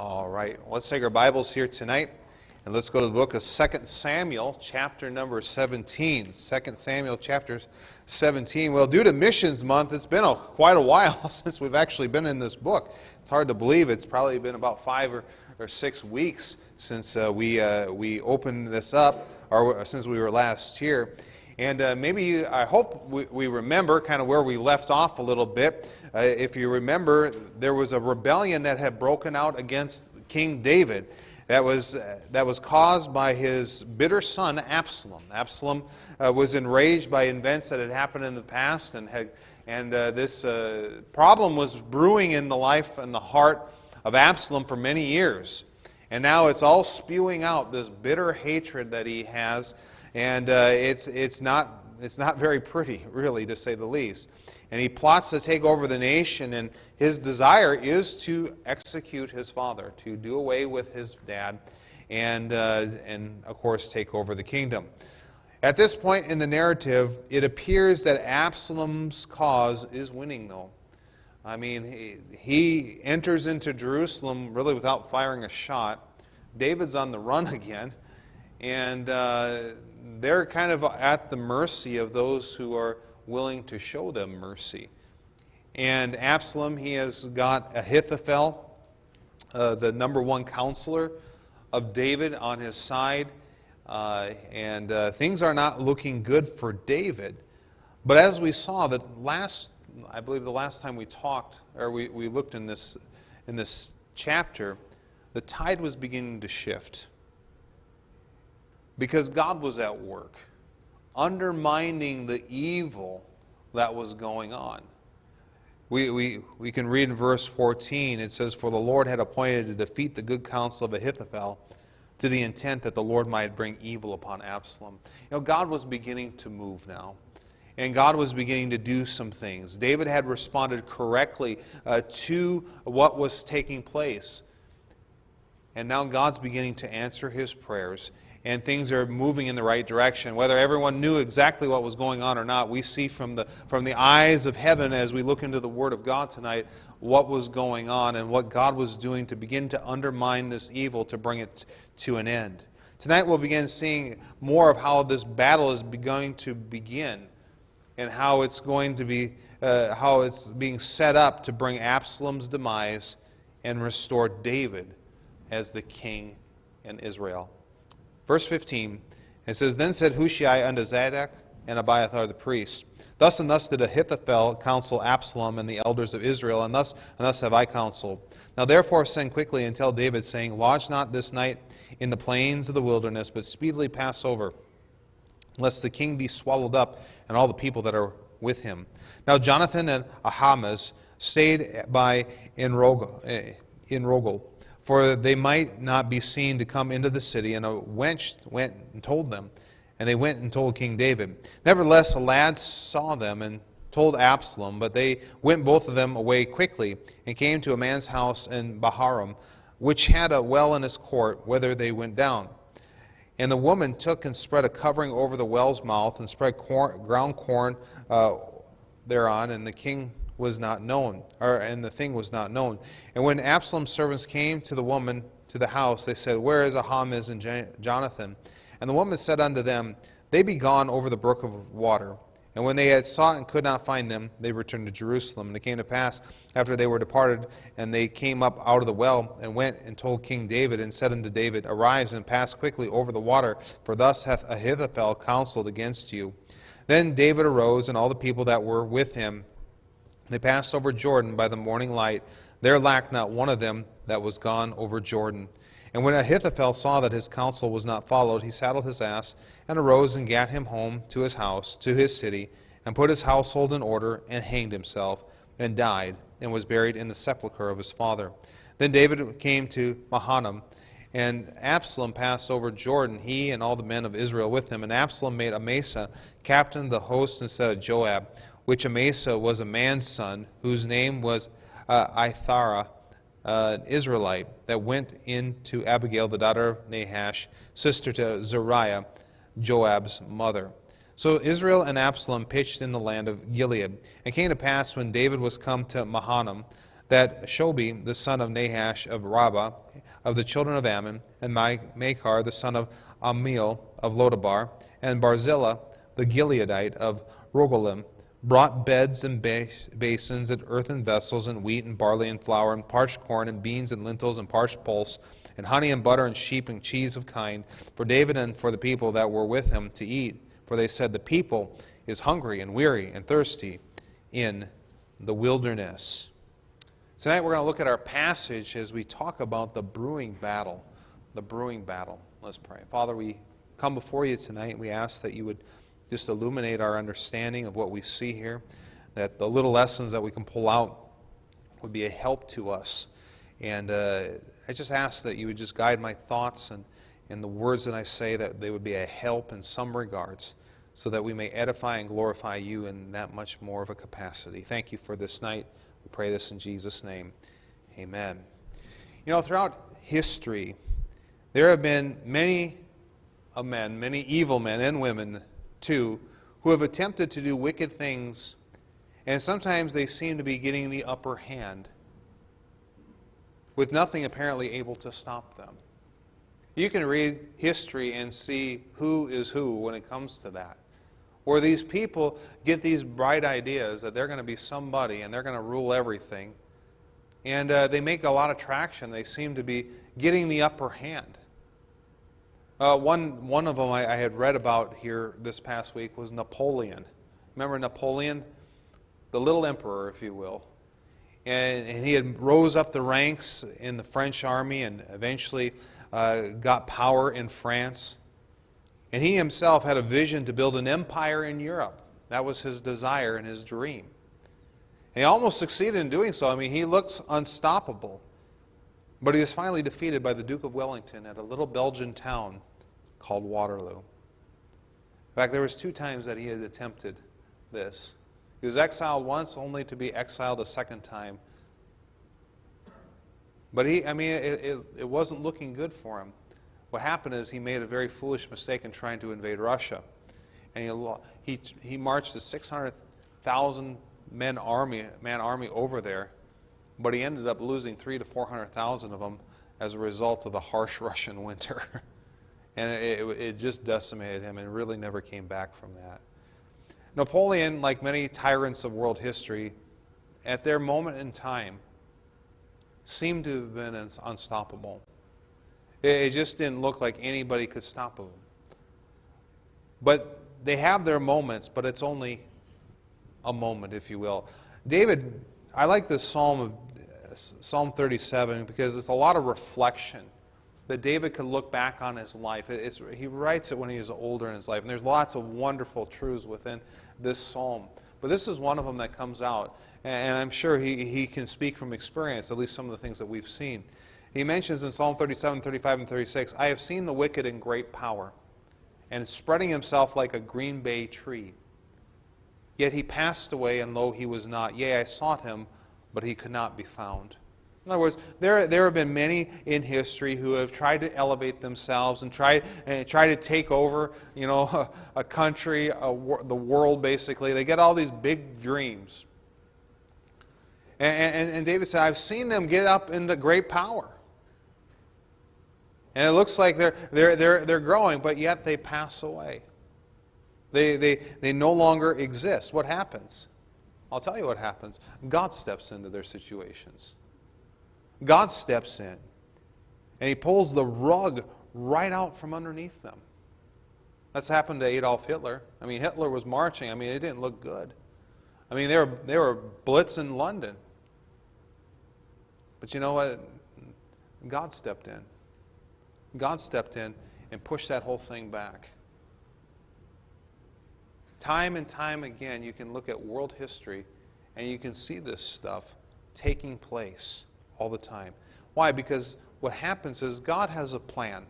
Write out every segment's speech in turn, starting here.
All right, let's take our Bibles here tonight, and let's go to the book of 2 Samuel, chapter number 17. 2 Samuel, chapter 17. Well, due to Missions Month, it's been quite a while since we've actually been in this book. It's hard to believe. It's probably been about 5 or 6 weeks since we opened this up, or since we were last here. And I hope we remember kind of where we left off a little bit. If you remember, there was a rebellion that had broken out against King David that was caused by his bitter son Absalom. Absalom was enraged by events that had happened in the past, and this problem was brewing in the life and the heart of Absalom for many years. And now it's all spewing out, this bitter hatred that he has. And it's not very pretty, really, to say the least. And he plots to take over the nation, and his desire is to execute his father, to do away with his dad, and of course take over the kingdom. At this point in the narrative, it appears that Absalom's cause is winning, though. I mean, he enters into Jerusalem really without firing a shot. David's on the run again, and they're kind of at the mercy of those who are willing to show them mercy. And Absalom, he has got Ahithophel, the number one counselor of David, on his side. And things are not looking good for David. But as we saw, I believe the last time we talked, or we looked in this chapter, the tide was beginning to shift. Because God was at work, undermining the evil that was going on. We can read in verse 14, it says, "For the Lord had appointed to defeat the good counsel of Ahithophel, to the intent that the Lord might bring evil upon Absalom." You know, God was beginning to move now. And God was beginning to do some things. David had responded correctly to what was taking place. And now God's beginning to answer his prayers. And things are moving in the right direction. Whether everyone knew exactly what was going on or not, we see from the eyes of heaven as we look into the Word of God tonight what was going on and what God was doing to begin to undermine this evil to bring it to an end. Tonight we'll begin seeing more of how this battle is going to begin and how it's going to be, how it's being set up to bring Absalom's demise and restore David as the king in Israel. Verse 15, it says, "Then said Hushai unto Zadok and Abiathar the priests, Thus and thus did Ahithophel counsel Absalom and the elders of Israel, and thus have I counseled. Now therefore send quickly and tell David, saying, Lodge not this night in the plains of the wilderness, but speedily pass over, lest the king be swallowed up, and all the people that are with him. Now Jonathan and Ahimaaz stayed by in Rogel, for they might not be seen to come into the city. And a wench went and told them, and they went and told King David. Nevertheless, a lad saw them and told Absalom, but they went both of them away quickly, and came to a man's house in Baharam, which had a well in his court, whither they went down. And the woman took and spread a covering over the well's mouth, and spread ground corn thereon, and the king was not known, and the thing was not known. And when Absalom's servants came to the woman to the house, they said, Where is Ahimaaz and Jonathan? And the woman said unto them, They be gone over the brook of water. And when they had sought and could not find them, they returned to Jerusalem. And it came to pass, after they were departed, and they came up out of the well, and went and told King David, and said unto David, Arise and pass quickly over the water, for thus hath Ahithophel counseled against you. Then David arose, and all the people that were with him. They passed over Jordan by the morning light. There lacked not one of them that was gone over Jordan. And when Ahithophel saw that his counsel was not followed, he saddled his ass, and arose and gat him home to his house, to his city, and put his household in order, and hanged himself, and died, and was buried in the sepulchre of his father. Then David came to Mahanaim, and Absalom passed over Jordan, he and all the men of Israel with him. And Absalom made Amasa captain of the host instead of Joab, which Amasa was a man's son, whose name was Ithara, an Israelite, that went in to Abigail, the daughter of Nahash, sister to Zeruiah, Joab's mother. So Israel and Absalom pitched in the land of Gilead. It came to pass, when David was come to Mahanaim, that Shobi, the son of Nahash of Rabbah, of the children of Ammon, and Machar, the son of Ammiel of Lodabar, and Barzillai, the Gileadite of Rogelim, brought beds and basins and earthen vessels and wheat and barley and flour and parched corn and beans and lentils and parched pulse and honey and butter and sheep and cheese of kind for David and for the people that were with him to eat. For they said, the people is hungry and weary and thirsty in the wilderness. Tonight we're going to look at our passage as we talk about the brewing battle. The brewing battle. Let's pray. Father, we come before you tonight. We ask that you would just illuminate our understanding of what we see here, that the little lessons that we can pull out would be a help to us. And I just ask that you would just guide my thoughts and the words that I say, that they would be a help in some regards, so that we may edify and glorify you in that much more of a capacity. Thank you for this night. We pray this in Jesus' name. Amen. You know, throughout history, there have been many men, many evil men and women too, who have attempted to do wicked things, and sometimes they seem to be getting the upper hand, with nothing apparently able to stop them. You can read history and see who is who when it comes to that. Where these people get these bright ideas that they're going to be somebody and they're going to rule everything, and they make a lot of traction. They seem to be getting the upper hand. One of them I had read about here this past week was Napoleon. Remember Napoleon? The little emperor, if you will. And he had rose up the ranks in the French army and eventually got power in France. And he himself had a vision to build an empire in Europe. That was his desire and his dream. And he almost succeeded in doing so. I mean, he looks unstoppable. But he was finally defeated by the Duke of Wellington at a little Belgian town called Waterloo. In fact, there was 2 times that he had attempted this. He was exiled once, only to be exiled a second time. But it wasn't looking good for him. What happened is he made a very foolish mistake in trying to invade Russia. And he marched a 600,000 man army over there, but he ended up losing 300,000 to 400,000 of them as a result of the harsh Russian winter. And it just decimated him and really never came back from that. Napoleon, like many tyrants of world history, at their moment in time, seemed to have been unstoppable. It just didn't look like anybody could stop them. But they have their moments, but it's only a moment, if you will. David, I like this Psalm 37 because it's a lot of reflection that David could look back on his life. He writes it when he was older in his life, and there's lots of wonderful truths within this psalm. But this is one of them that comes out, and I'm sure he can speak from experience, at least some of the things that we've seen. He mentions in Psalm 37, 35, and 36, I have seen the wicked in great power, and spreading himself like a green bay tree. Yet he passed away, and lo, he was not. Yea, I sought him, but he could not be found. In other words, there have been many in history who have tried to elevate themselves and try to take over, a country, the world, basically. They get all these big dreams. And David said, I've seen them get up into great power. And it looks like they're growing, but yet they pass away. They no longer exist. What happens? I'll tell you what happens. God steps into their situations. God steps in, and he pulls the rug right out from underneath them. That's happened to Adolf Hitler. I mean, Hitler was marching. I mean, it didn't look good. I mean, they were blitzing London. But you know what? God stepped in. God stepped in and pushed that whole thing back. Time and time again, you can look at world history, and you can see this stuff taking place all the time. Why? Because what happens is God has a plan.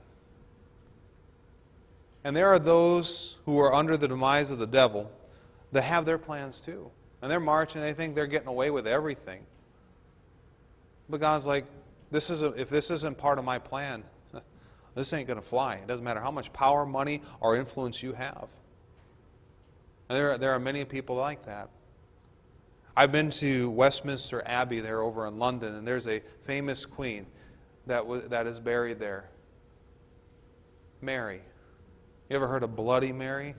And there are those who are under the demise of the devil that have their plans too. And they're marching, they think they're getting away with everything. But God's like, if this isn't part of my plan, this ain't going to fly. It doesn't matter how much power, money, or influence you have. And there are many people like that. I've been to Westminster Abbey there over in London, and there's a famous queen that is buried there. Mary. You ever heard of Bloody Mary?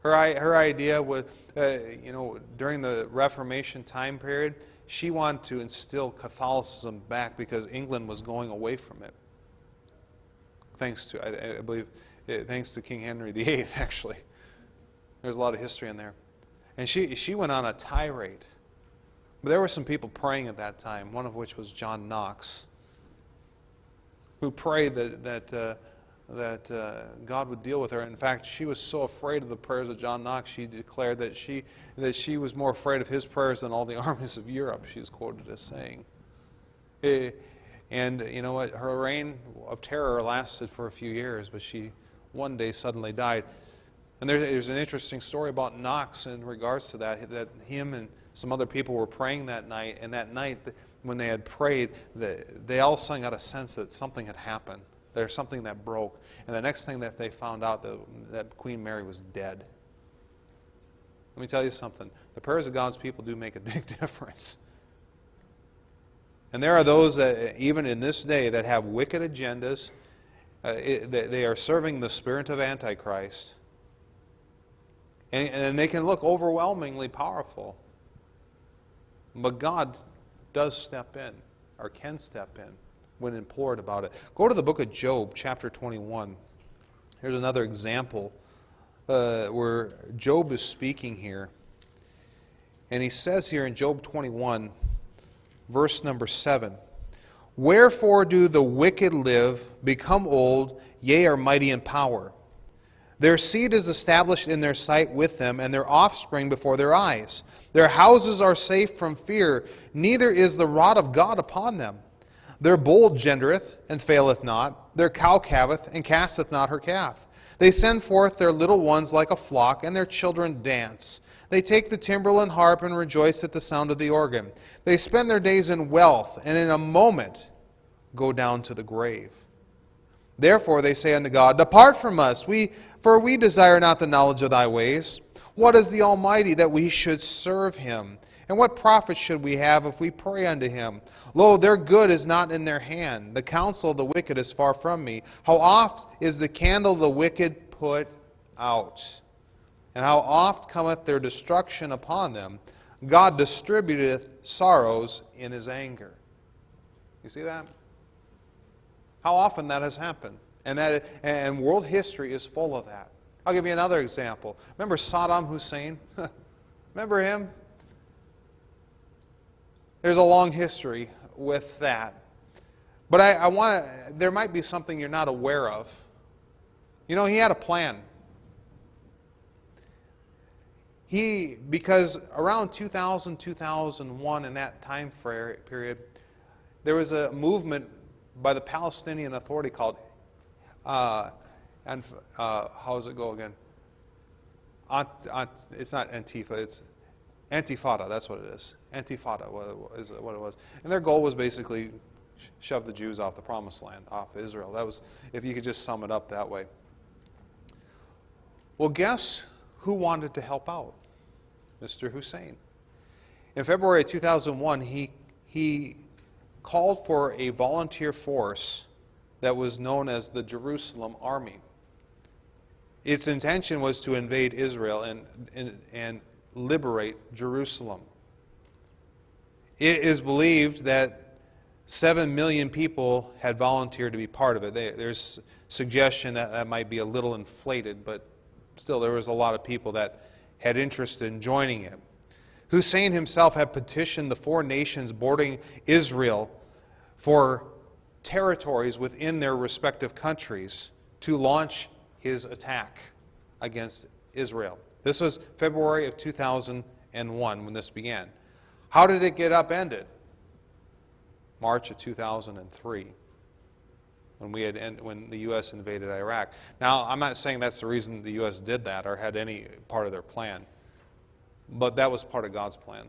Her idea was, during the Reformation time period, she wanted to instill Catholicism back because England was going away from it. Thanks to, I believe, thanks to King Henry VIII, actually. There's a lot of history in there. And she went on a tirade. But there were some people praying at that time, one of which was John Knox, who prayed that God would deal with her. In fact, she was so afraid of the prayers of John Knox, she declared that she was more afraid of his prayers than all the armies of Europe, she is quoted as saying. And you know what? Her reign of terror lasted for a few years, but she one day suddenly died. And there's an interesting story about Knox in regards to that him and some other people were praying that night, and that night when they had prayed, they all suddenly got a sense that something had happened. There's something that broke. And the next thing that they found out, that Queen Mary was dead. Let me tell you something. The prayers of God's people do make a big difference. And there are those that, even in this day, that have wicked agendas. They are serving the spirit of Antichrist. And they can look overwhelmingly powerful. But God does step in, or can step in, when implored about it. Go to the book of Job, chapter 21. Here's another example where Job is speaking here. And he says here in Job 21, verse number 7, "Wherefore do the wicked live, become old, yea, are mighty in power? Their seed is established in their sight with them, and their offspring before their eyes. Their houses are safe from fear, neither is the rod of God upon them. Their bull gendereth, and faileth not. Their cow calveth, and casteth not her calf. They send forth their little ones like a flock, and their children dance. They take the timbrel and harp, and rejoice at the sound of the organ. They spend their days in wealth, and in a moment go down to the grave. Therefore they say unto God, Depart from us, for we desire not the knowledge of thy ways. What is the Almighty that we should serve him? And what profit should we have if we pray unto him? Lo, their good is not in their hand. The counsel of the wicked is far from me. How oft is the candle of the wicked put out? And how oft cometh their destruction upon them? God distributeth sorrows in his anger." You see that? How often that has happened. And world history is full of that. I'll give you another example. Remember Saddam Hussein? Remember him? There's a long history with that. But there might be something you're not aware of. You know, he had a plan. Because around 2000, 2001, in that time period, there was a movement by the Palestinian Authority called, how does it go again? It's not Antifa, it's Antifada, that's what it is. Antifada is what it was. And their goal was basically shove the Jews off the promised land, off Israel. That was, if you could just sum it up that way. Well, guess who wanted to help out? Mr. Hussein. In February of 2001, he called for a volunteer force that was known as the Jerusalem Army. Its intention was to invade Israel and liberate Jerusalem. It is believed that 7 million people had volunteered to be part of it. There's suggestion that might be a little inflated, but still there was a lot of people that had interest in joining it. Hussein himself had petitioned the 4 nations bordering Israel for territories within their respective countries to launch his attack against Israel. This was February of 2001 when this began. How did it get upended? March of 2003, when the U.S. invaded Iraq. Now, I'm not saying that's the reason the U.S. did that or had any part of their plan, but that was part of God's plan.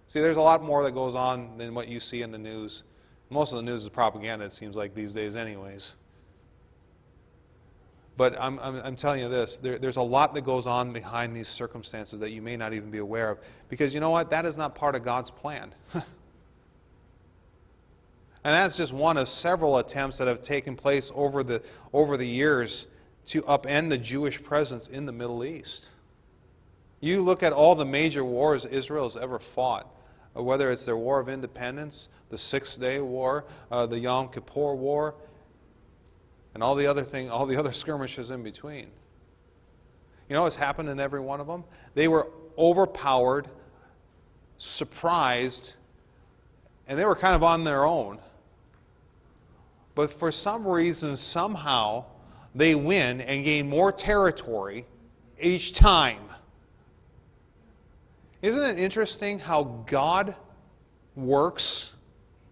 See, there's a lot more that goes on than what you see in the news. Most of the news is propaganda, it seems like these days anyways. But I'm telling you this, there's a lot that goes on behind these circumstances that you may not even be aware of. Because you know what? That is not part of God's plan. And that's just one of several attempts that have taken place over the years to upend the Jewish presence in the Middle East. You look at all the major wars Israel has ever fought, whether it's their War of Independence, the Six-Day War, the Yom Kippur War, and all the other skirmishes in between. You know what's happened in every one of them? They were overpowered, surprised, and they were kind of on their own. But for some reason, somehow, they win and gain more territory each time. Isn't it interesting how God works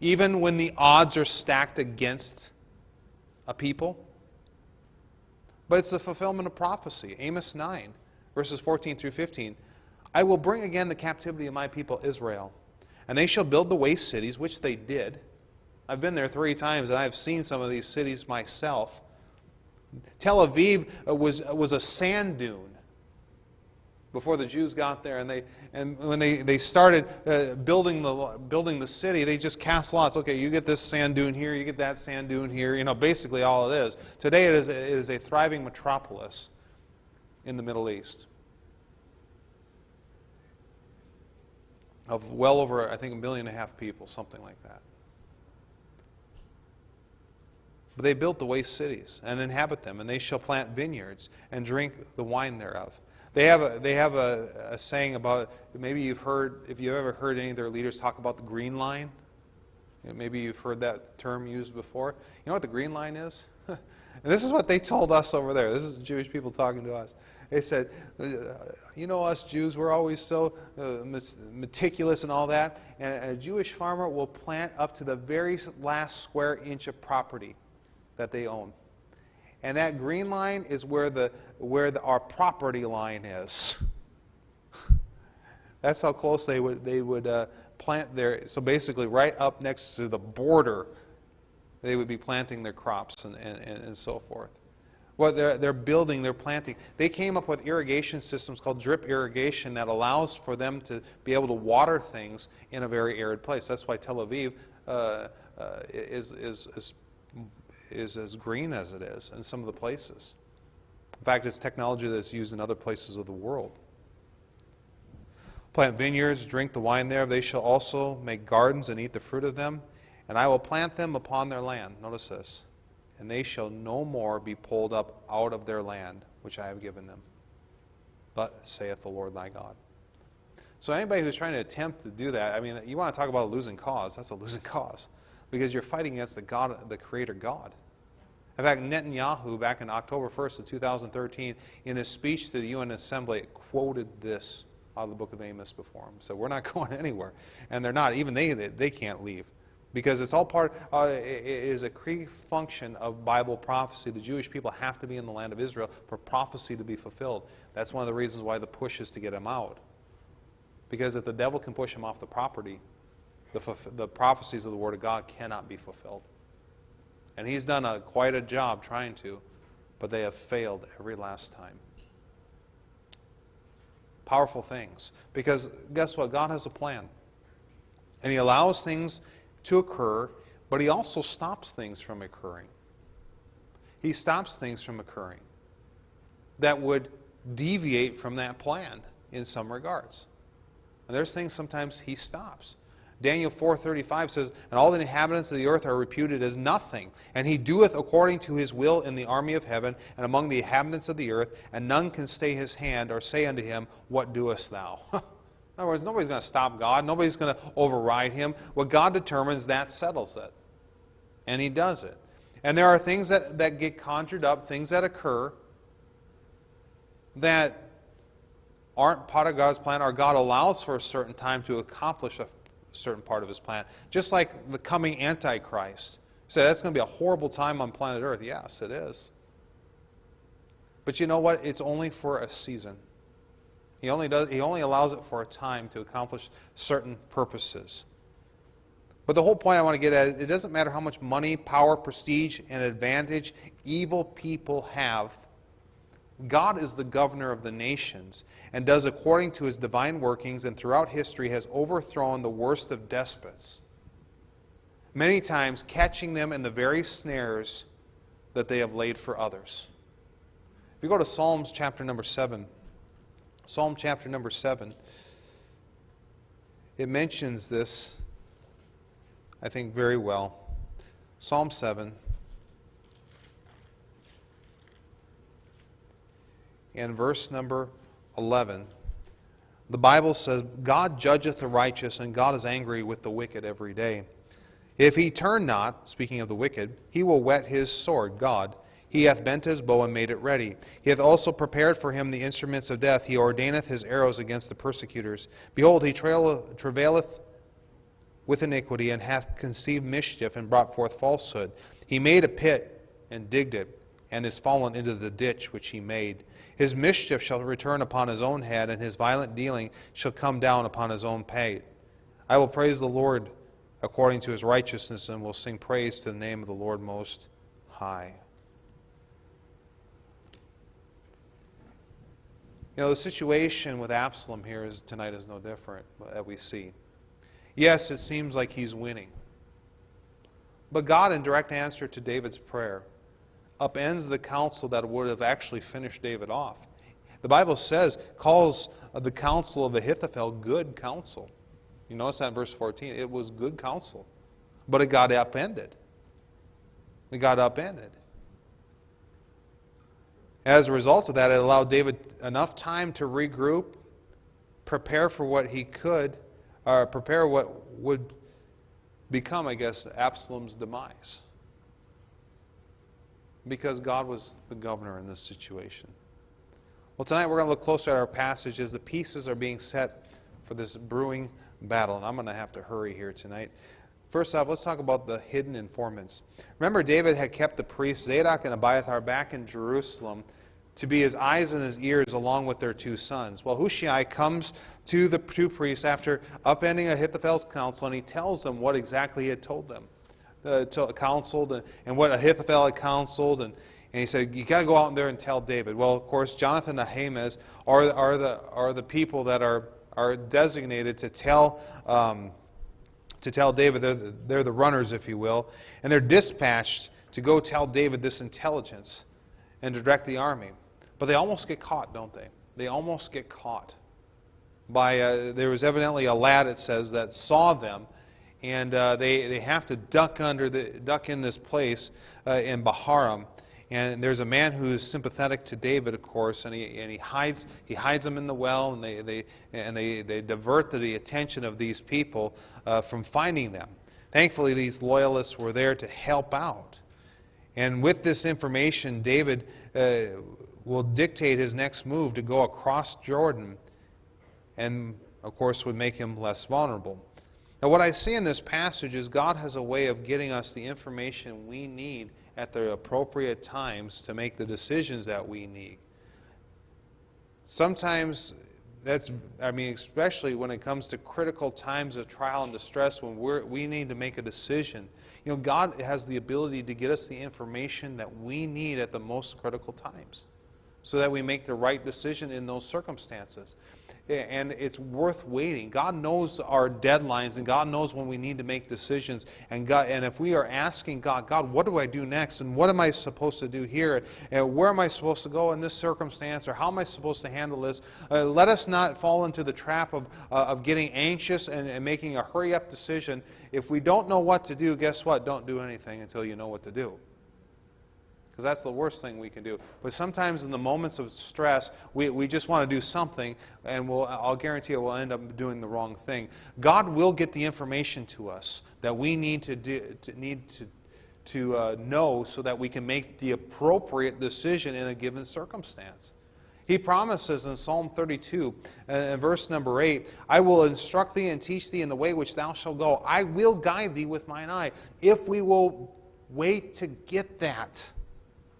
even when the odds are stacked against a people? But it's the fulfillment of prophecy. Amos 9, verses 14 through 15. I will bring again the captivity of my people Israel, and they shall build the waste cities, which they did. I've been there 3 times, and I've seen some of these cities myself. Tel Aviv was a sand dune before the Jews got there, and when they started building the city, they just cast lots. Okay, you get this sand dune here, you get that sand dune here. You know, basically all it is. Today it is a thriving metropolis in the Middle East of well over, I think, 1.5 million people, something like that. But they built the waste cities and inhabit them, and they shall plant vineyards and drink the wine thereof. They have a saying about, maybe you've heard, if you've ever heard any of their leaders talk about the green line, maybe you've heard that term used before. You know what the green line is? And this is what they told us over there. This is Jewish people talking to us. They said, you know us Jews, we're always so meticulous and all that, and a Jewish farmer will plant up to the very last square inch of property that they own. And that green line is where our property line is. That's how close they would plant their. So basically, right up next to the border, they would be planting their crops and so forth. Well, they're building, they're planting. They came up with irrigation systems called drip irrigation that allows for them to be able to water things in a very arid place. That's why Tel Aviv is as green as it is in some of the places. In fact, it's technology that's used in other places of the world. Plant vineyards, drink the wine thereof. They shall also make gardens and eat the fruit of them. And I will plant them upon their land. Notice this. And they shall no more be pulled up out of their land, which I have given them. But saith the Lord thy God. So anybody who's trying to attempt to do that, I mean, you want to talk about a losing cause. That's a losing cause. Because you're fighting against the Creator God. In fact, Netanyahu, back in October 1st of 2013, in his speech to the UN Assembly, quoted this out of the book of Amos before him. So we're not going anywhere. And they're not. Even they can't leave. Because it's all part, it is a key function of Bible prophecy. The Jewish people have to be in the land of Israel for prophecy to be fulfilled. That's one of the reasons why the push is to get them out. Because if the devil can push them off the property, the prophecies of the Word of God cannot be fulfilled. And he's done quite a job trying to, but they have failed every last time. Powerful things. Because guess what? God has a plan. And He allows things to occur, but He also stops things from occurring. He stops things from occurring that would deviate from that plan in some regards. And there's things sometimes He stops. Daniel 4:35 says, and all the inhabitants of the earth are reputed as nothing, and He doeth according to His will in the army of heaven and among the inhabitants of the earth, and none can stay His hand or say unto Him, what doest thou? In other words, nobody's going to stop God. Nobody's going to override Him. What God determines, that settles it. And He does it. And there are things that get conjured up, things that occur that aren't part of God's plan, or God allows for a certain time to accomplish a certain part of His plan. Just like the coming Antichrist. You say, that's going to be a horrible time on planet Earth. Yes, it is. But you know what? It's only for a season. He only allows it for a time to accomplish certain purposes. But the whole point I want to get at, it doesn't matter how much money, power, prestige, and advantage evil people have God is the governor of the nations and does according to his divine workings, and throughout history has overthrown the worst of despots, many times catching them in the very snares that they have laid for others. If you go to Psalms chapter number 7, Psalm chapter number 7, it mentions this, I think, very well. Psalm 7. And verse number 11, the Bible says, God judgeth the righteous, and God is angry with the wicked every day. If he turn not, speaking of the wicked, he will whet his sword, God. He hath bent his bow and made it ready. He hath also prepared for him the instruments of death. He ordaineth his arrows against the persecutors. Behold, he travaileth with iniquity, and hath conceived mischief, and brought forth falsehood. He made a pit, and digged it, and is fallen into the ditch which he made. His mischief shall return upon his own head, and his violent dealing shall come down upon his own pay. I will praise the Lord according to his righteousness, and will sing praise to the name of the Lord Most High. You know, the situation with Absalom here tonight is no different that we see. Yes, it seems like he's winning. But God, in direct answer to David's prayer, upends the counsel that would have actually finished David off. The Bible calls the counsel of Ahithophel good counsel. You notice that in verse 14. It was good counsel. But it got upended. It got upended. As a result of that, it allowed David enough time to regroup, prepare for what he could, or prepare what would become, I guess, Absalom's demise. Because God was the governor in this situation. Well, tonight we're going to look closer at our passage as the pieces are being set for this brewing battle. And I'm going to have to hurry here tonight. First off, let's talk about the hidden informants. Remember, David had kept the priests Zadok and Abiathar back in Jerusalem to be his eyes and his ears along with their two sons. Well, Hushai comes to the two priests after upending Ahithophel's counsel, and he tells them what exactly he had told them. Counseled, and what Ahithophel had counseled, and he said, you got to go out there and tell David. Well, of course, Jonathan and Ahimaaz are the people that are designated to tell David. They're the runners, if you will, and they're dispatched to go tell David this intelligence and to direct the army. But they almost get caught, don't they? They almost get caught. There was evidently a lad, it says, that saw them. And they have to duck in this place in Baharam. And there's a man who is sympathetic to David, of course, and he hides them in the well, and they divert the attention of these people from finding them. Thankfully, these loyalists were there to help out. And with this information, David will dictate his next move to go across Jordan, and of course would make him less vulnerable. Now, what I see in this passage is God has a way of getting us the information we need at the appropriate times to make the decisions that we need. Sometimes especially when it comes to critical times of trial and distress, when we need to make a decision. You know, God has the ability to get us the information that we need at the most critical times so that we make the right decision in those circumstances. And it's worth waiting. God knows our deadlines, and God knows when we need to make decisions. And if we are asking God, what do I do next? And what am I supposed to do here? And where am I supposed to go in this circumstance? Or how am I supposed to handle this? Let us not fall into the trap of getting anxious and making a hurry-up decision. If we don't know what to do, guess what? Don't do anything until you know what to do. Because that's the worst thing we can do. But sometimes in the moments of stress, we just want to do something, and I'll guarantee we'll end up doing the wrong thing. God will get the information to us that we need to know so that we can make the appropriate decision in a given circumstance. He promises in Psalm 32, verse number 8, I will instruct thee and teach thee in the way which thou shalt go. I will guide thee with mine eye. If we will wait to get that.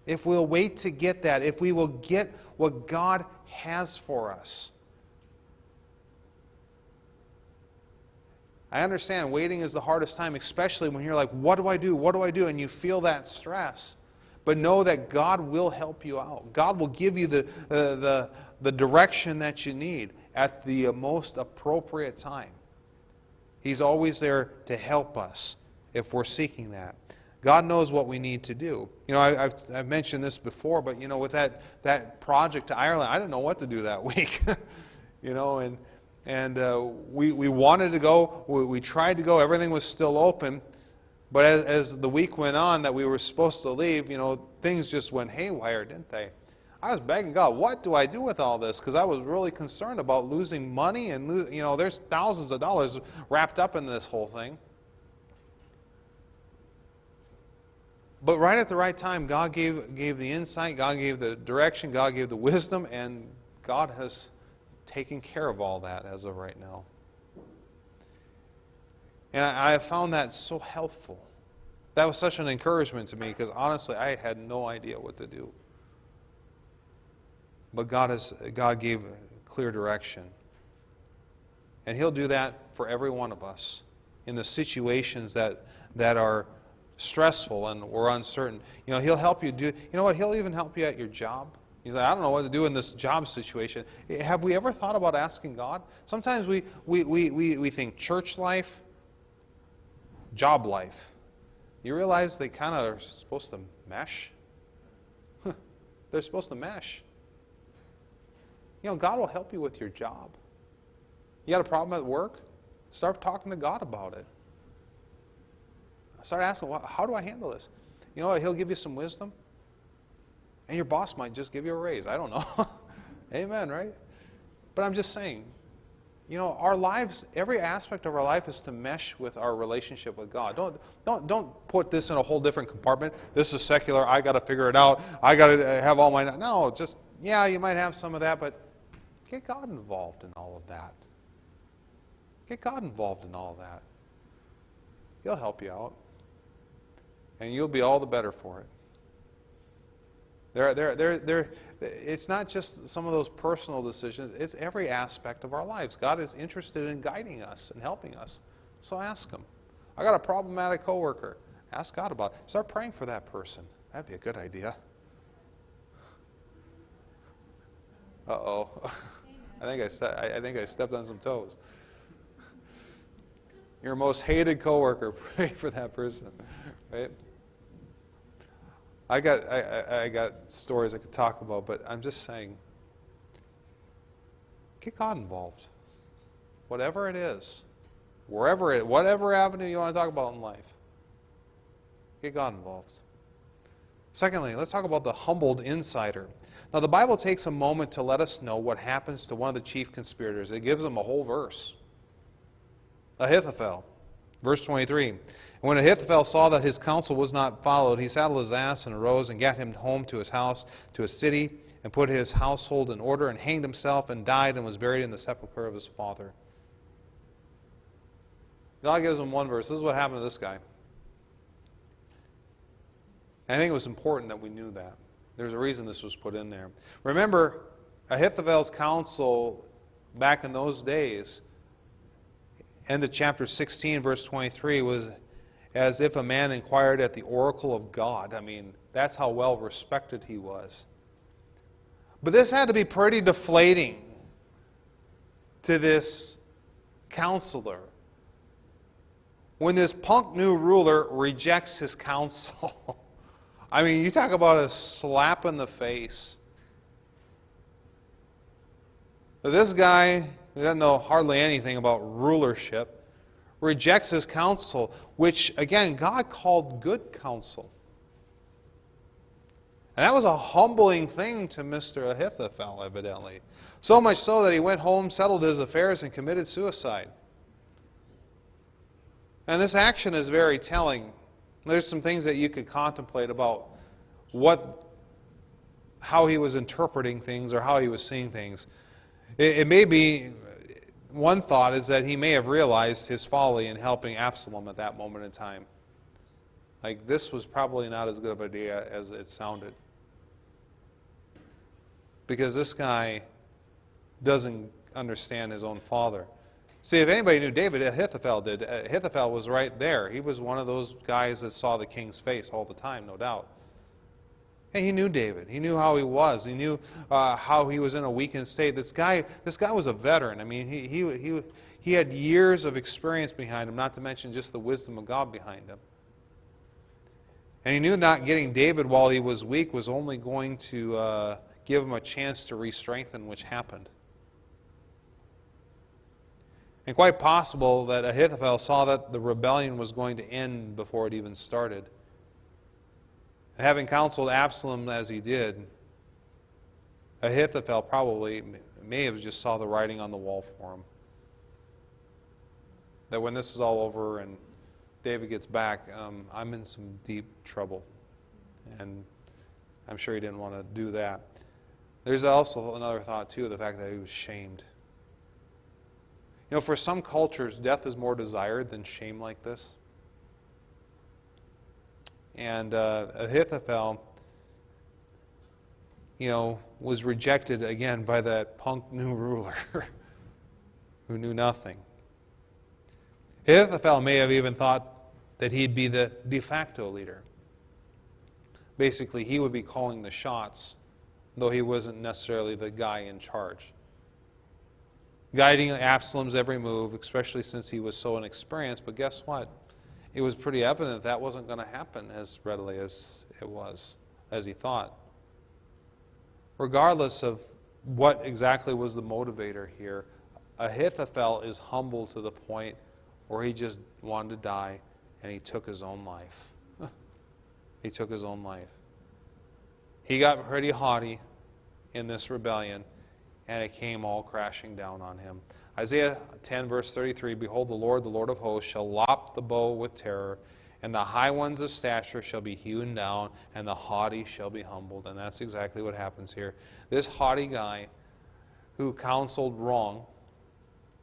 If we'll wait to get that, if we will get what God has for us. I understand waiting is the hardest time, especially when you're like, what do I do? What do I do? And you feel that stress. But know that God will help you out. God will give you the direction that you need at the most appropriate time. He's always there to help us if we're seeking that. God knows what we need to do. You know, I've mentioned this before, but you know, with that project to Ireland, I didn't know what to do that week. You know, and we wanted to go. We tried to go. Everything was still open. But as the week went on that we were supposed to leave, you know, things just went haywire, didn't they? I was begging God, what do I do with all this? Because I was really concerned about losing money and, you know, there's thousands of dollars wrapped up in this whole thing. But right at the right time, God gave the insight, God gave the direction, God gave the wisdom, and God has taken care of all that as of right now. And I have found that so helpful. That was such an encouragement to me because honestly, I had no idea what to do. But God gave clear direction. And He'll do that for every one of us in the situations that are stressful and we're uncertain. You know, He'll help you do, you know what, He'll even help you at your job. He's like, I don't know what to do in this job situation. Have we ever thought about asking God? Sometimes we think church life, job life. You realize they kind of are supposed to mesh? They're supposed to mesh. You know, God will help you with your job. You got a problem at work? Start talking to God about it. Start asking, well, how do I handle this? You know what? He'll give you some wisdom. And your boss might just give you a raise. I don't know. Amen, right? But I'm just saying, you know, our lives, every aspect of our life is to mesh with our relationship with God. Don't put this in a whole different compartment. This is secular. I got to figure it out. I got to have all my... No, just, yeah, you might have some of that, but get God involved in all of that. Get God involved in all of that. He'll help you out. And you'll be all the better for it. It's not just some of those personal decisions. It's every aspect of our lives. God is interested in guiding us and helping us. So ask Him. I got a problematic coworker. Ask God about it. Start praying for that person. That'd be a good idea. Uh-oh. I think I stepped on some toes. Your most hated coworker, pray for that person, right? I got stories I could talk about, but I'm just saying, get God involved. Whatever it is, whatever avenue you want to talk about in life, get God involved. Secondly, let's talk about the humbled insider. Now, the Bible takes a moment to let us know what happens to one of the chief conspirators. It gives them a whole verse. Ahithophel, verse 23. And when Ahithophel saw that his counsel was not followed, he saddled his ass and arose and got him home to his house, to his city, and put his household in order, and hanged himself, and died, and was buried in the sepulchre of his father. God gives him one verse. This is what happened to this guy. And I think it was important that we knew that. There's a reason this was put in there. Remember, Ahithophel's counsel back in those days, end of chapter 16, verse 23, was as if a man inquired at the oracle of God. I mean, that's how well respected he was. But this had to be pretty deflating to this counselor when this punk new ruler rejects his counsel. I mean, you talk about a slap in the face. This guy, who doesn't know hardly anything about rulership, rejects his counsel, which, again, God called good counsel. And that was a humbling thing to Mr. Ahithophel, evidently. So much so that he went home, settled his affairs, and committed suicide. And this action is very telling. There's some things that you could contemplate about how he was interpreting things or how he was seeing things. It may be, one thought is that he may have realized his folly in helping Absalom at that moment in time. Like, this was probably not as good of an idea as it sounded. Because this guy doesn't understand his own father. See, if anybody knew David, Ahithophel did. Ahithophel was right there. He was one of those guys that saw the king's face all the time, no doubt. And he knew David. He knew how he was. He knew how he was in a weakened state. This guy was a veteran. I mean, he had years of experience behind him, not to mention just the wisdom of God behind him. And he knew not getting David while he was weak was only going to give him a chance to re-strengthen, which happened. And quite possible that Ahithophel saw that the rebellion was going to end before it even started. And having counseled Absalom as he did, Ahithophel probably may have just saw the writing on the wall for him. That when this is all over and David gets back, I'm in some deep trouble. And I'm sure he didn't want to do that. There's also another thought, too, of the fact that he was shamed. You know, for some cultures, death is more desired than shame like this. And Ahithophel, was rejected again by that punk new ruler who knew nothing. Ahithophel may have even thought that he'd be the de facto leader. Basically, he would be calling the shots, though he wasn't necessarily the guy in charge. Guiding Absalom's every move, especially since he was so inexperienced. But guess what? It was pretty evident that wasn't going to happen as readily as it was, as he thought. Regardless of what exactly was the motivator here, Ahithophel is humble to the point where he just wanted to die, and he took his own life. He took his own life. He got pretty haughty in this rebellion, and it came all crashing down on him. Isaiah 10, verse 33, Behold, the Lord of hosts, shall lop the bow with terror, and the high ones of stature shall be hewn down, and the haughty shall be humbled. And that's exactly what happens here. This haughty guy who counseled wrong,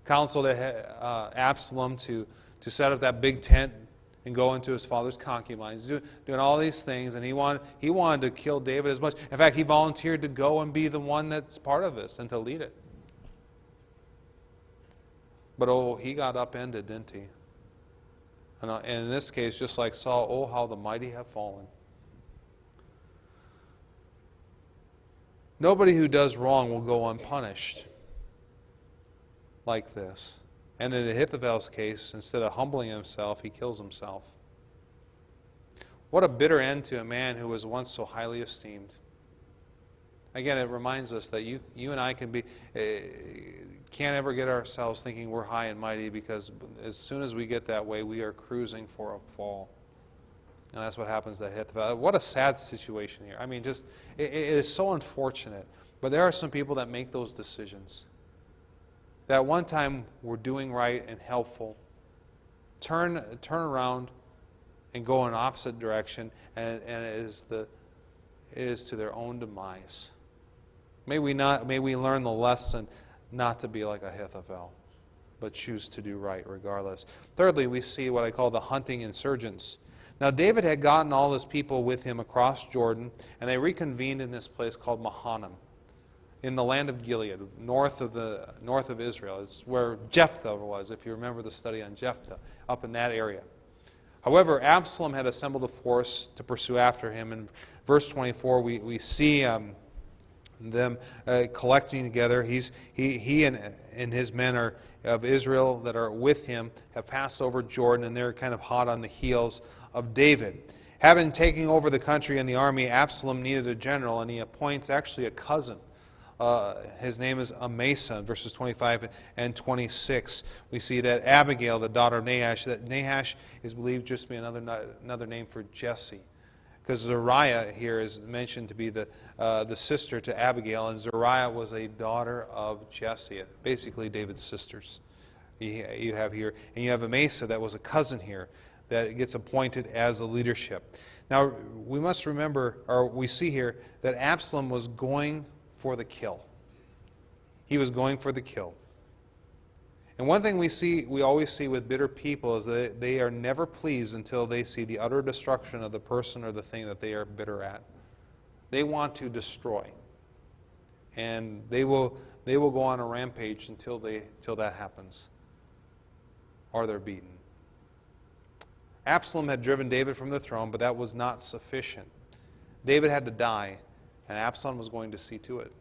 counseled Absalom to set up that big tent and go into his father's concubines, doing all these things, and he wanted to kill David as much. In fact, he volunteered to go and be the one that's part of this and to lead it. But he got upended, didn't he? And in this case, just like Saul, how the mighty have fallen. Nobody who does wrong will go unpunished like this. And in Ahithophel's case, instead of humbling himself, he kills himself. What a bitter end to a man who was once so highly esteemed. Again, it reminds us that you and I can't ever get ourselves thinking we're high and mighty, because as soon as we get that way, we are cruising for a fall. And that's what happens to Ahithophel. What a sad situation here. I mean, it is so unfortunate. But there are some people that make those decisions. That at one time were doing right and helpful, turn around and go in an opposite direction, and it is to their own demise. May we learn the lesson not to be like Ahithophel, but choose to do right regardless. Thirdly, we see what I call the hunting insurgents. Now, David had gotten all his people with him across Jordan, and they reconvened in this place called Mahanaim, in the land of Gilead, north of Israel. It's where Jephthah was, if you remember the study on Jephthah, up in that area. However, Absalom had assembled a force to pursue after him. In verse 24, we see them collecting together. He and his men of Israel that are with him have passed over Jordan, and they're kind of hot on the heels of David. Having taken over the country and the army, Absalom needed a general, and he appoints actually a cousin. His name is Amasa, verses 25 and 26. We see that Abigail, the daughter of Nahash, that Nahash is believed just to be another name for Jesse. Because Zeruiah here is mentioned to be the sister to Abigail, and Zeruiah was a daughter of Jesse, basically David's sisters. You have here, and you have Amasa that was a cousin here that gets appointed as the leadership. Now we must remember, or we see here, that Absalom was going for the kill. He was going for the kill. And one thing we always see with bitter people is that they are never pleased until they see the utter destruction of the person or the thing that they are bitter at. They want to destroy. And they will go on a rampage until that happens. Or they're beaten. Absalom had driven David from the throne, but that was not sufficient. David had to die, and Absalom was going to see to it.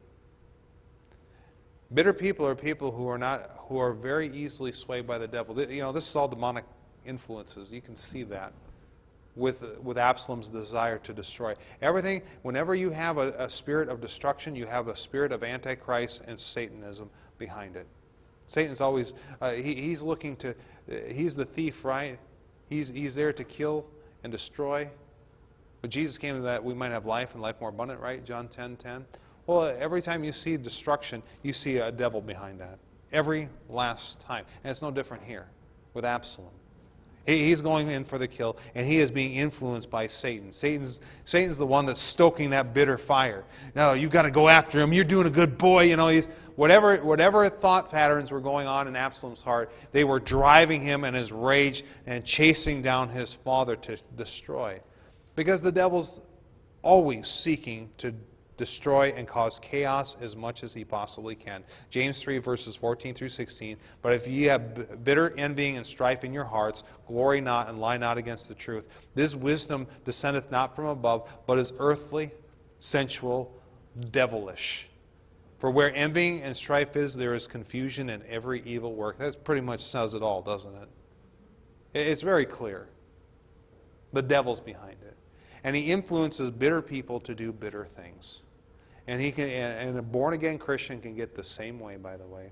Bitter people are people who are very easily swayed by the devil. This is all demonic influences. You can see that with Absalom's desire to destroy. Everything, whenever you have a spirit of destruction, you have a spirit of Antichrist and Satanism behind it. Satan's always, he's looking to, he's the thief, right? He's there to kill and destroy. But Jesus came that we might have life and life more abundant, right? John 10:10. Well, every time you see destruction, you see a devil behind that. Every last time. And it's no different here with Absalom. He's going in for the kill, and he is being influenced by Satan. Satan's the one that's stoking that bitter fire. No, you've got to go after him. You're doing a good boy. Whatever thought patterns were going on in Absalom's heart, they were driving him in his rage and chasing down his father to destroy. Because the devil's always seeking to destroy and cause chaos as much as he possibly can. James 3, verses 14 through 16. But if ye have bitter envying and strife in your hearts, glory not and lie not against the truth. This wisdom descendeth not from above, but is earthly, sensual, devilish. For where envying and strife is, there is confusion in every evil work. That pretty much says it all, doesn't it? It's very clear. The devil's behind it. And he influences bitter people to do bitter things. And a born-again Christian can get the same way, by the way.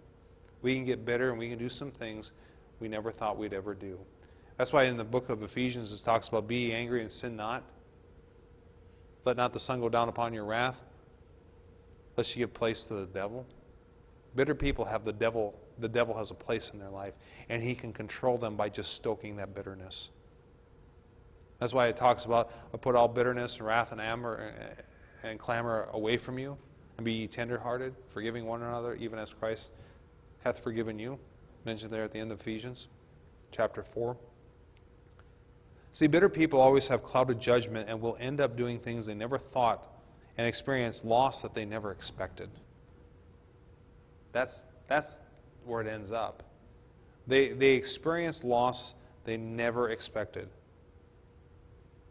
We can get bitter and we can do some things we never thought we'd ever do. That's why in the book of Ephesians it talks about, be ye angry and sin not. Let not the sun go down upon your wrath, lest you give place to the devil. Bitter people have the devil has a place in their life, and he can control them by just stoking that bitterness. That's why it talks about, put all bitterness and wrath and anger and clamor away from you, and be ye tenderhearted, forgiving one another, even as Christ hath forgiven you. Mentioned there at the end of Ephesians chapter 4. See, bitter people always have clouded judgment and will end up doing things they never thought and experience loss that they never expected. That's where it ends up. They experience loss they never expected.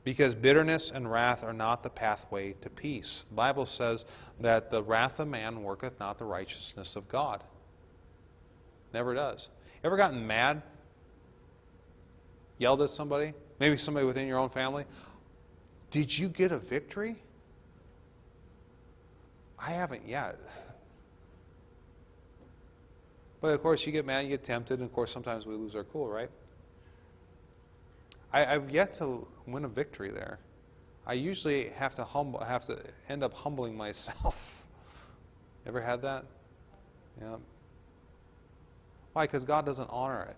Because bitterness and wrath are not the pathway to peace. The Bible says that the wrath of man worketh not the righteousness of God. Never does. Ever gotten mad? Yelled at somebody? Maybe somebody within your own family? Did you get a victory? I haven't yet. But of course you get mad, you get tempted, and of course sometimes we lose our cool, right? I've yet to win a victory there. I usually have to end up humbling myself. Ever had that? Yeah. Why? Because God doesn't honor it.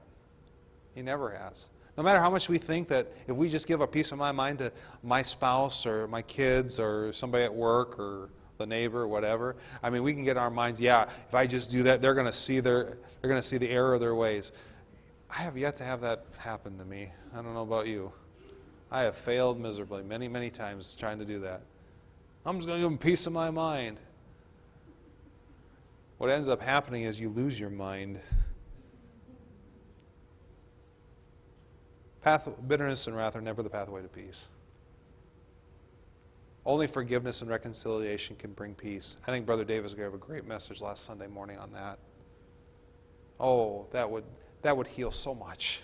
He never has. No matter how much we think that if we just give a piece of my mind to my spouse or my kids or somebody at work or the neighbor or whatever, I mean, we can get our minds, yeah, if I just do that, they're going to see the error of their ways. I have yet to have that happen to me. I don't know about you. I have failed miserably many, many times trying to do that. I'm just going to give them a piece of my mind. What ends up happening is you lose your mind. Bitterness and wrath are never the pathway to peace. Only forgiveness and reconciliation can bring peace. I think Brother Davis gave a great message last Sunday morning on that. Oh, that would heal so much.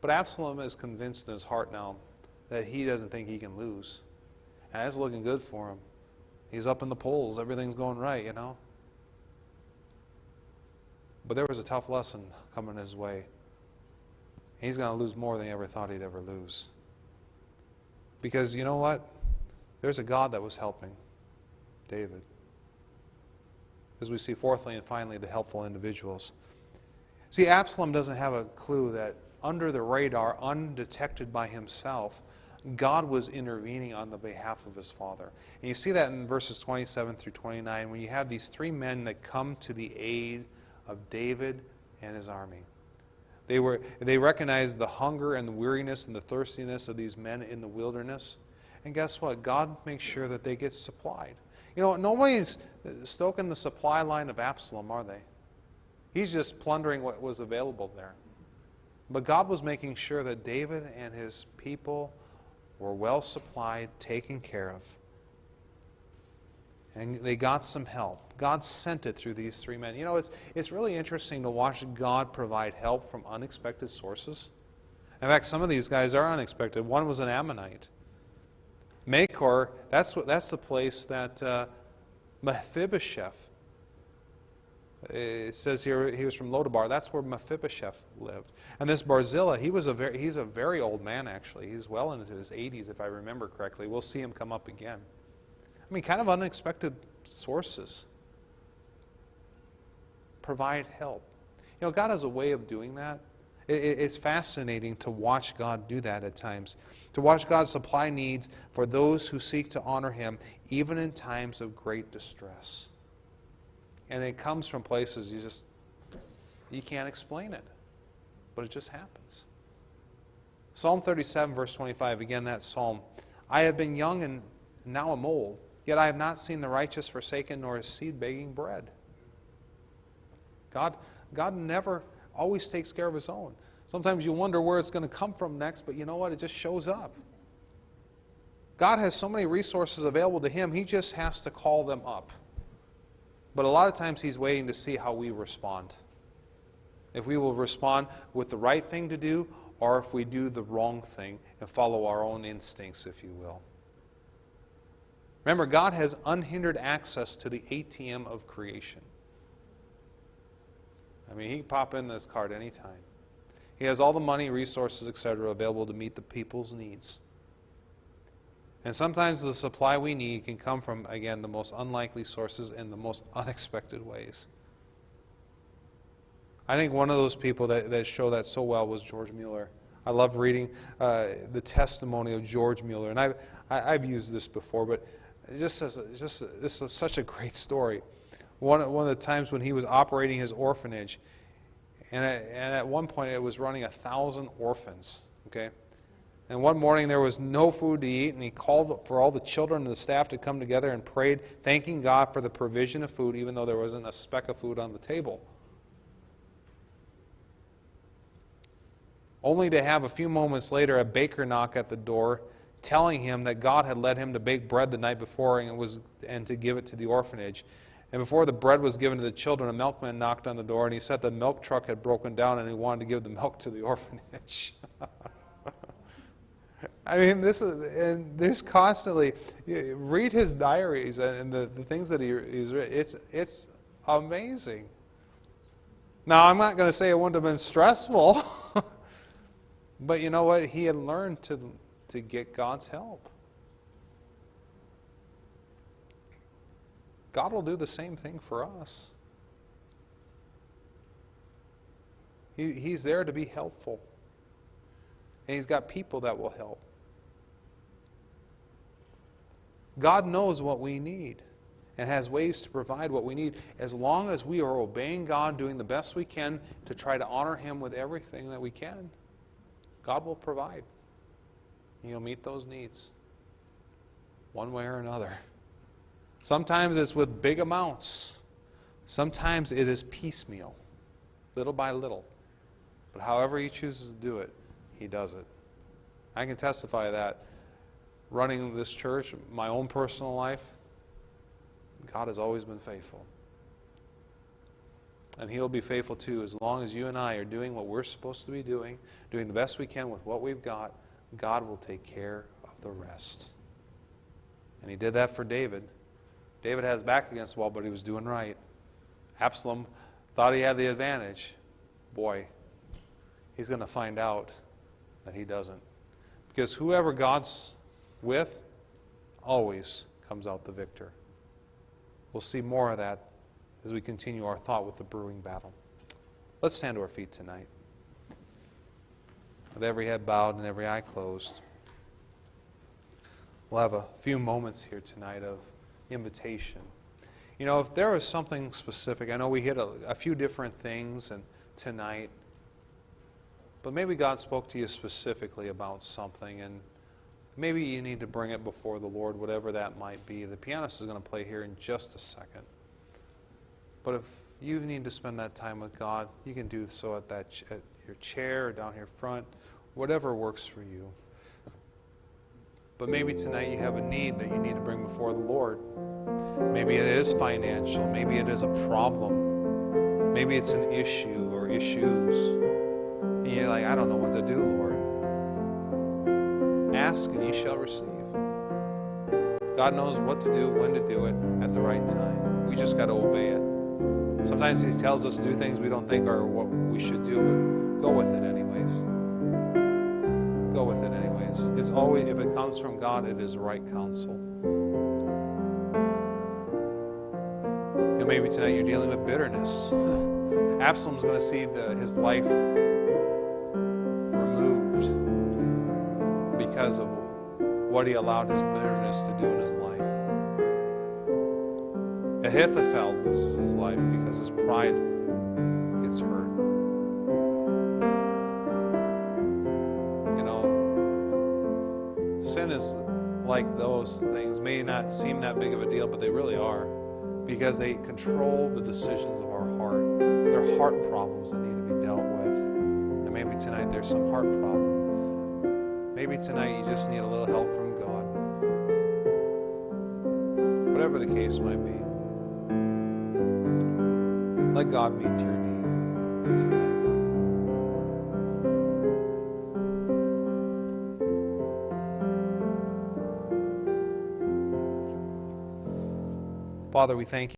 But Absalom is convinced in his heart now that he doesn't think he can lose. And it's looking good for him. He's up in the polls. Everything's going right, you know. But there was a tough lesson coming his way. He's going to lose more than he ever thought he'd ever lose. Because you know what? There's a God that was helping David. As we see fourthly and finally, the helpful individuals. See, Absalom doesn't have a clue that under the radar, undetected by himself, God was intervening on the behalf of his father. And you see that in verses 27 through 29, when you have these three men that come to the aid of David and his army. They recognized the hunger and the weariness and the thirstiness of these men in the wilderness. And guess what? God makes sure that they get supplied. You know, nobody's stoking the supply line of Absalom, are they? He's just plundering what was available there. But God was making sure that David and his people were well supplied, taken care of. And they got some help. God sent it through these three men. You know, it's really interesting to watch God provide help from unexpected sources. In fact, some of these guys are unexpected. One was an Ammonite. Makor, that's the place that Mephibosheth, it says here he was from Lodabar. That's where Mephibosheth lived. And this Barzillai, he's a very old man, actually. He's well into his 80s, if I remember correctly. We'll see him come up again. I mean, kind of unexpected sources provide help. You know, God has a way of doing that. It's fascinating to watch God do that at times. To watch God supply needs for those who seek to honor Him, even in times of great distress. And it comes from places you can't explain it. But it just happens. Psalm 37, verse 25, again that psalm. I have been young and now am old, yet I have not seen the righteous forsaken, nor his seed begging bread. God never always takes care of His own. Sometimes you wonder where it's going to come from next, but you know what? It just shows up. God has so many resources available to Him, He just has to call them up. But a lot of times He's waiting to see how we respond. If we will respond with the right thing to do, or if we do the wrong thing and follow our own instincts, if you will. Remember, God has unhindered access to the ATM of creation. I mean, He can pop in this card anytime. He has all the money, resources, etc. available to meet the people's needs. And sometimes the supply we need can come from, again, the most unlikely sources in the most unexpected ways. I think one of those people that show that so well was George Mueller. I love reading the testimony of George Mueller. And I've used this before, but this is such a great story. One of the times when he was operating his orphanage, and at one point it was running 1,000 orphans. Okay, and one morning there was no food to eat, and he called for all the children and the staff to come together and prayed, thanking God for the provision of food, even though there wasn't a speck of food on the table. Only to have a few moments later a baker knock at the door, telling him that God had led him to bake bread the night before and to give it to the orphanage. And before the bread was given to the children, a milkman knocked on the door, and he said the milk truck had broken down and he wanted to give the milk to the orphanage. I mean, there's constantly, read his diaries and the things that he's written. It's amazing. Now, I'm not going to say it wouldn't have been stressful, but you know what? He had learned to get God's help. God will do the same thing for us. He's there to be helpful. And He's got people that will help. God knows what we need and has ways to provide what we need as long as we are obeying God, doing the best we can to try to honor Him with everything that we can. God will provide. He'll meet those needs one way or another. Sometimes it's with big amounts. Sometimes it is piecemeal, little by little. But however He chooses to do it, He does it. I can testify that running this church, my own personal life, God has always been faithful. And He'll be faithful too as long as you and I are doing what we're supposed to be doing the best we can with what we've got. God will take care of the rest. And He did that for David. David had his back against the wall, but he was doing right. Absalom thought he had the advantage. Boy, he's going to find out that he doesn't. Because whoever God's with always comes out the victor. We'll see more of that as we continue our thought with the brewing battle. Let's stand to our feet tonight, with every head bowed and every eye closed. We'll have a few moments here tonight of invitation. You know, if there is something specific, I know we hit a few different things tonight, but maybe God spoke to you specifically about something, and maybe you need to bring it before the Lord, whatever that might be. The pianist is going to play here in just a second. But if you need to spend that time with God, you can do so at your chair or down here front, whatever works for you. But maybe tonight you have a need that you need to bring before the Lord. Maybe it is financial. Maybe it is a problem. Maybe it's an issue or issues. And you're like, I don't know what to do, Lord. Ask and ye shall receive. God knows what to do, when to do it, at the right time. We just got to obey it. Sometimes He tells us to do things we don't think are what we should do, but go with it anyways. Go with it anyways. It's always, if it comes from God, it is right counsel. And maybe tonight you're dealing with bitterness. Absalom's going to see his life removed because of what he allowed his bitterness to do in his life. Ahithophel loses his life because his pride gets hurt. You know, sin is like those things. May not seem that big of a deal, but they really are, because they control the decisions of our heart. They're heart problems that need to be dealt with. And maybe tonight there's some heart problem. Maybe tonight you just need a little help from God. Whatever the case might be. Let God meet your need tonight. Father, we thank you.